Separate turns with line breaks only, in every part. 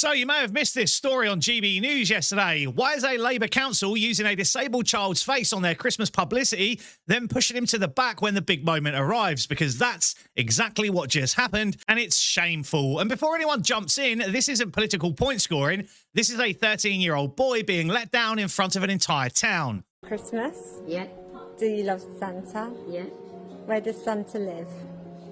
So you may have missed this story on GB News yesterday. Why is a Labour council using a disabled child's face on their Christmas publicity, then pushing him to the back when the big moment arrives? Because that's exactly what just happened, and it's shameful. And before anyone jumps in, this isn't political point scoring. This is a 13-year-old boy being let down in front of an entire town.
Christmas?
Yeah,
Do you love Santa?
yeah.
Where does Santa live?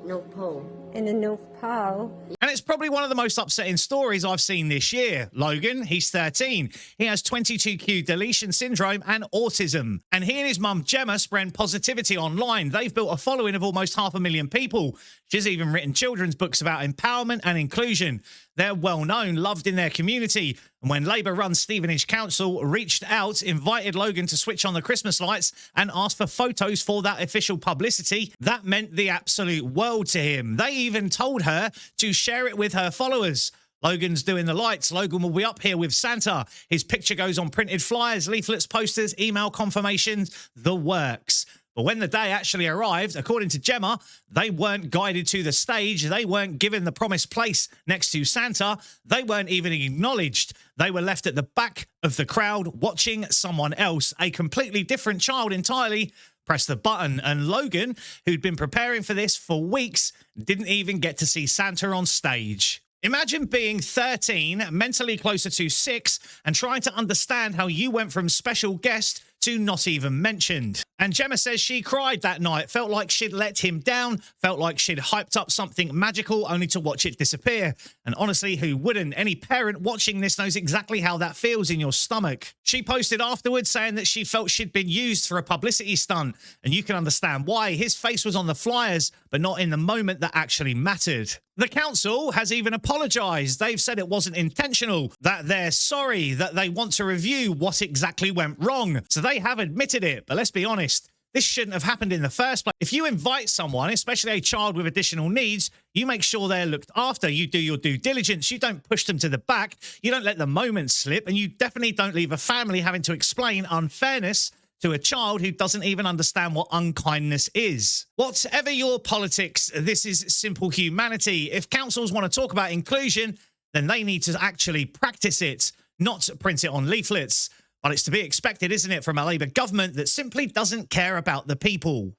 North Pole.
In the North Pole.
And it's probably one of the most upsetting stories I've seen this year. Logan, he's 13. He has 22q deletion syndrome and autism. And he and his mum Gemma spread positivity online. They've built a following of almost 500,000 people. She's even written children's books about empowerment and inclusion. They're well known, loved in their community. And when Labour-run Stevenage Council reached out, invited Logan to switch on the Christmas lights and asked for photos for that official publicity, that meant the absolute world to him. They even told her to share it with her followers. Logan's doing the lights. Logan will be up here with Santa. His picture goes on printed flyers, leaflets, posters, email confirmations, the works. But when the day actually arrived, according to Gemma, they weren't guided to the stage. They weren't given the promised place next to Santa. They weren't even acknowledged. They were left at the back of the crowd watching someone else, a completely different child entirely, press the button. And Logan, who'd been preparing for this for weeks, didn't even get to see Santa on stage. Imagine being 13, mentally closer to 6, and trying to understand how you went from special guest to not even mentioned. And Gemma says she cried that night, felt like she'd let him down, felt like she'd hyped up something magical only to watch it disappear. And honestly, who wouldn't? Any parent watching this knows exactly how that feels in your stomach. She posted afterwards saying that she felt she'd been used for a publicity stunt, and you can understand why. His face was on the flyers, but not in the moment that actually mattered. The council has even apologised. They've said it wasn't intentional, that they're sorry, that they want to review what exactly went wrong. So they have admitted it, but let's be honest, this shouldn't have happened in the first place. If you invite someone, especially a child with additional needs, you make sure they're looked after. You do your due diligence. You don't push them to the back. You don't let the moment slip, and you definitely don't leave a family having to explain unfairness to a child who doesn't even understand what unkindness is. Whatever your politics, this is simple humanity. If councils want to talk about inclusion, then they need to actually practice it, not print it on leaflets. But it's to be expected, isn't it, from a Labour government that simply doesn't care about the people.